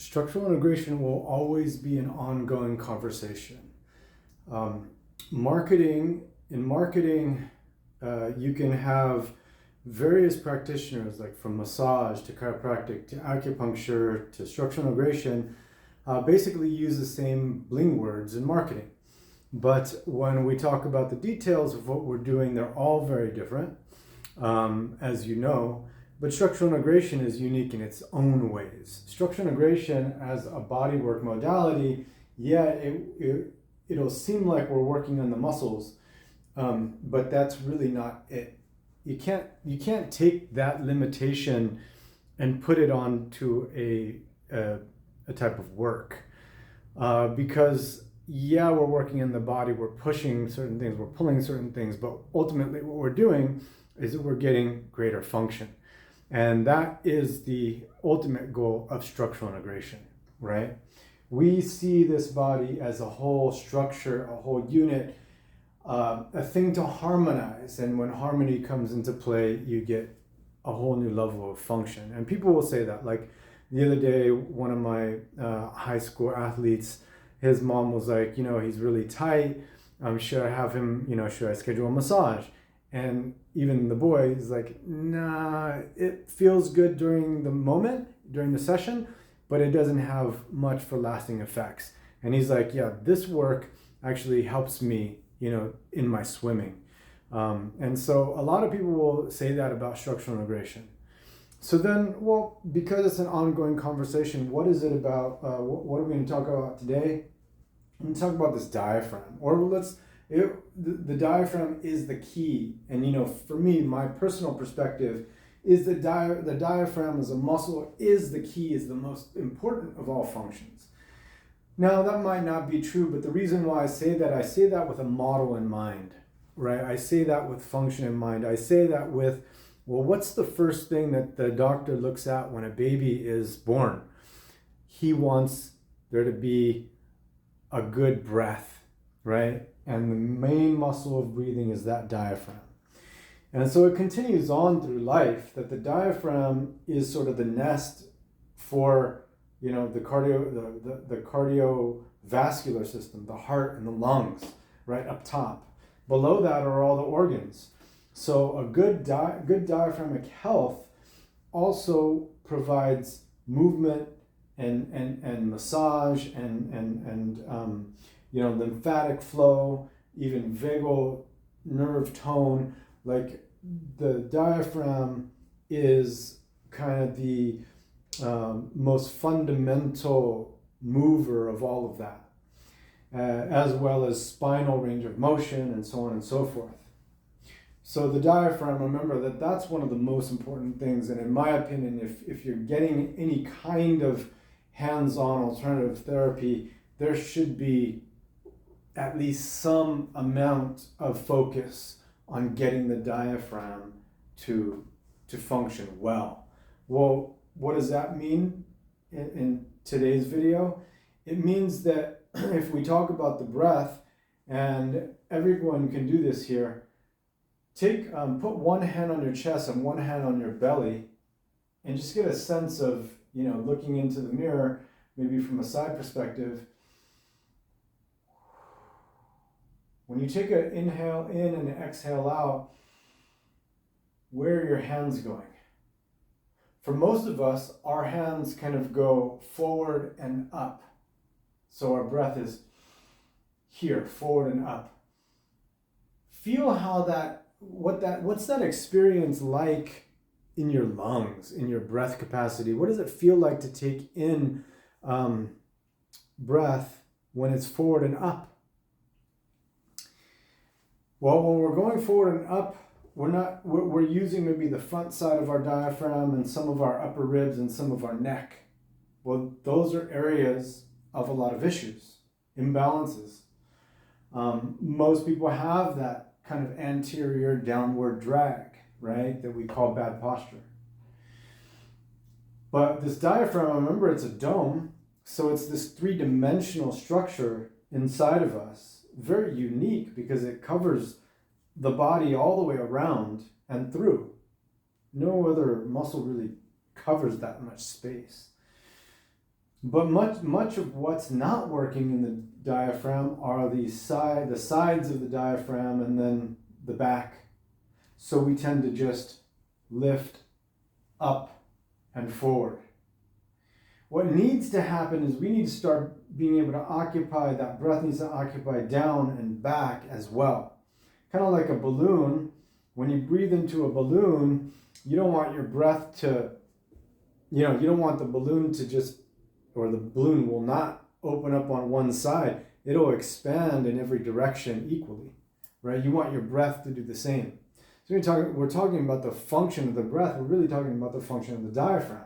structural integration will always be an ongoing conversation. Um, in marketing, you can have various practitioners, like from massage to chiropractic to acupuncture to structural integration, basically use the same bling words in marketing. But when we talk about the details of what we're doing, they're all very different, as you know. But structural integration is unique in its own ways. Structural integration as a bodywork modality, it'll seem like we're working on the muscles, but that's really not it. You can't take that limitation and put it onto a type of work, because we're working in the body, we're pushing certain things, we're pulling certain things, but ultimately what we're doing is that we're getting greater function. And that is the ultimate goal of structural integration, right? We see this body as a whole structure, a whole unit, a thing to harmonize. And when harmony comes into play, you get a whole new level of function. And people will say that. Like the other day, one of my high school athletes, his mom was like, he's really tight. Should I have him, should I schedule a massage? And even the boy is like, nah, it feels good during the moment, during the session, but it doesn't have much for lasting effects. And he's like, yeah, this work actually helps me, in my swimming. And so a lot of people will say that about structural integration. So then, because it's an ongoing conversation, what is it about, what are we going to talk about today? I'm going to talk about this diaphragm, the diaphragm is the key. And for me, my personal perspective is the diaphragm as a muscle is the key, is the most important of all functions. Now that might not be true, but the reason why I say that with a model in mind, right? I say that with function in mind. I say that with, what's the first thing that the doctor looks at when a baby is born? He wants there to be a good breath, right? And the main muscle of breathing is that diaphragm. And so it continues on through life that the diaphragm is sort of the nest for, the cardiovascular system, the heart and the lungs, right up top. Below that are all the organs. So a good diaphragmic health also provides movement and massage and lymphatic flow, even vagal nerve tone. Like the diaphragm is kind of the most fundamental mover of all of that, as well as spinal range of motion and so on and so forth. So the diaphragm, remember that's one of the most important things. And in my opinion, if you're getting any kind of hands-on alternative therapy, there should be at least some amount of focus on getting the diaphragm to function well. Well, what does that mean in today's video? It means that if we talk about the breath, and everyone can do this here, put one hand on your chest and one hand on your belly, and just get a sense of, looking into the mirror, maybe from a side perspective. When you take an inhale in and an exhale out, where are your hands going? For most of us, our hands kind of go forward and up. So our breath is here, forward and up. Feel how what's that experience like in your lungs, in your breath capacity? What does it feel like to take in breath when it's forward and up? Well, when we're going forward and up, we're using maybe the front side of our diaphragm and some of our upper ribs and some of our neck. Well, those are areas of a lot of issues, imbalances. Most people have that kind of anterior downward drag, right, that we call bad posture. But this diaphragm, remember, it's a dome, so it's this three-dimensional structure inside of us. Very unique because it covers the body all the way around and through. No other muscle really covers that much space. But much of what's not working in the diaphragm are the sides of the diaphragm and then the back. So we tend to just lift up and forward. What needs to happen is we need to start being able to occupy, that breath needs to occupy down and back as well. Kind of like a balloon. When you breathe into a balloon, you don't want your breath to, you don't want the balloon to just, or the balloon will not open up on one side. It'll expand in every direction equally, right? You want your breath to do the same. So we're talking about the function of the breath. We're really talking about the function of the diaphragm.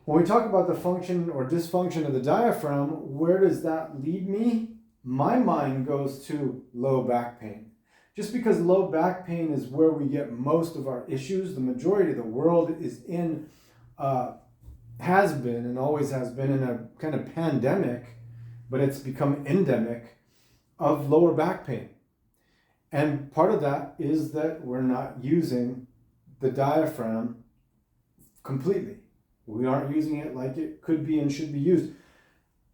When we talk about the function or dysfunction of the diaphragm, where does that lead me? My mind goes to low back pain. Just because low back pain is where we get most of our issues, the majority of the world is in, has been and always has been in a kind of pandemic, but it's become endemic, of lower back pain. And part of that is that we're not using the diaphragm completely. We aren't using it like it could be and should be used.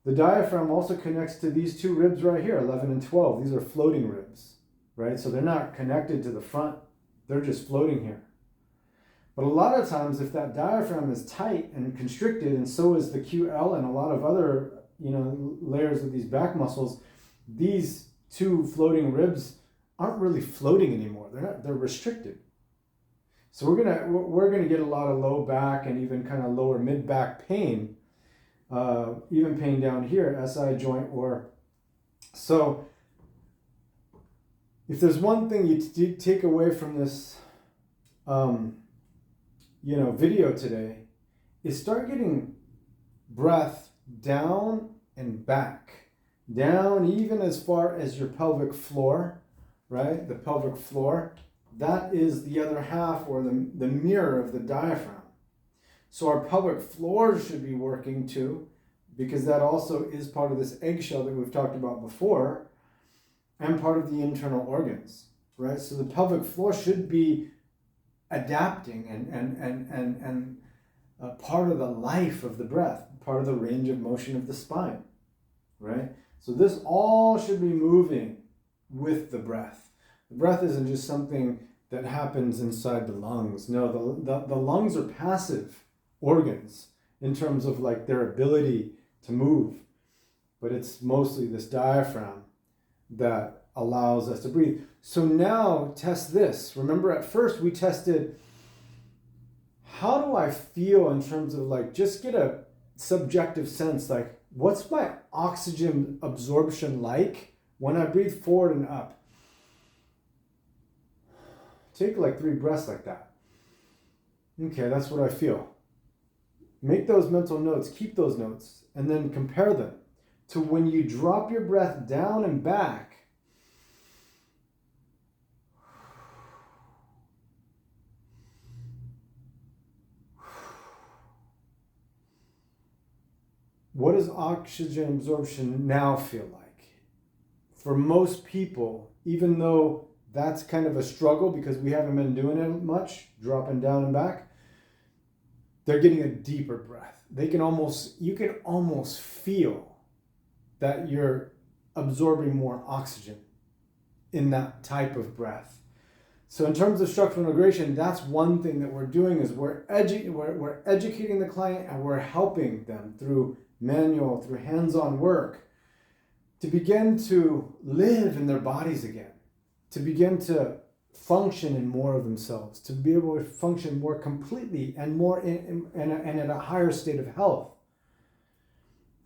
The diaphragm also connects to these two ribs right here, 11 and 12. These are floating ribs, right? So they're not connected to the front. They're just floating here. But a lot of times, if that diaphragm is tight and constricted, and so is the QL and a lot of other, layers of these back muscles, these two floating ribs aren't really floating anymore. They're restricted. So we're gonna get a lot of low back and even kind of lower mid back pain, even pain down here, SI joint or so. If there's one thing you take away from this, video today, is start getting breath down and back, down even as far as your pelvic floor, right? The pelvic floor. That is the other half or the mirror of the diaphragm. So our pelvic floor should be working too, because that also is part of this eggshell that we've talked about before and part of the internal organs, right? So the pelvic floor should be adapting and part of the life of the breath, part of the range of motion of the spine, right? So this all should be moving with the breath. The breath isn't just something that happens inside the lungs. No, the lungs are passive organs in terms of like their ability to move. But it's mostly this diaphragm that allows us to breathe. So now test this. Remember at first we tested, how do I feel in terms of like, just get a subjective sense, like what's my oxygen absorption like when I breathe forward and up? Take like 3 breaths like that. Okay, that's what I feel. Make those mental notes, keep those notes, and then compare them to when you drop your breath down and back. What does oxygen absorption now feel like? For most people, even though that's kind of a struggle because we haven't been doing it much, dropping down and back, they're getting a deeper breath. You can almost feel that you're absorbing more oxygen in that type of breath. So in terms of structural integration, that's one thing that we're doing is we're educating the client and we're helping them through manual, through hands-on work to begin to live in their bodies again, to begin to function in more of themselves, to be able to function more completely and more and at a higher state of health.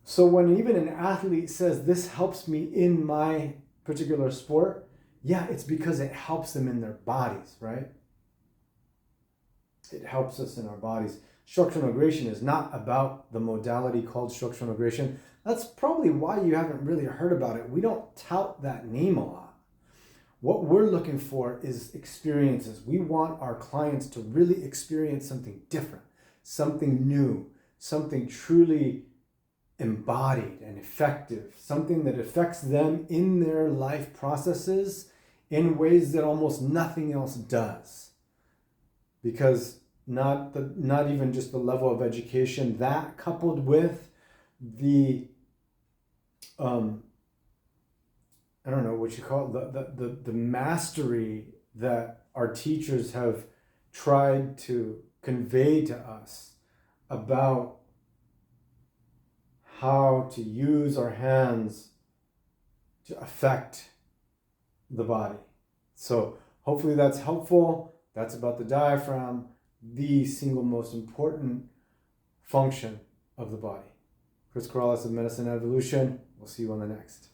So when even an athlete says, this helps me in my particular sport, yeah, it's because it helps them in their bodies, right? It helps us in our bodies. Structural integration is not about the modality called structural integration. That's probably why you haven't really heard about it. We don't tout that name a lot. What we're looking for is experiences. We want our clients to really experience something different, something new, something truly embodied and effective, something that affects them in their life processes in ways that almost nothing else does. Because not even just the level of education, that coupled with the I don't know what you call it, the mastery that our teachers have tried to convey to us about how to use our hands to affect the body. So hopefully that's helpful. That's about the diaphragm, the single most important function of the body. Chris Corrales of Medicine and Evolution. We'll see you on the next.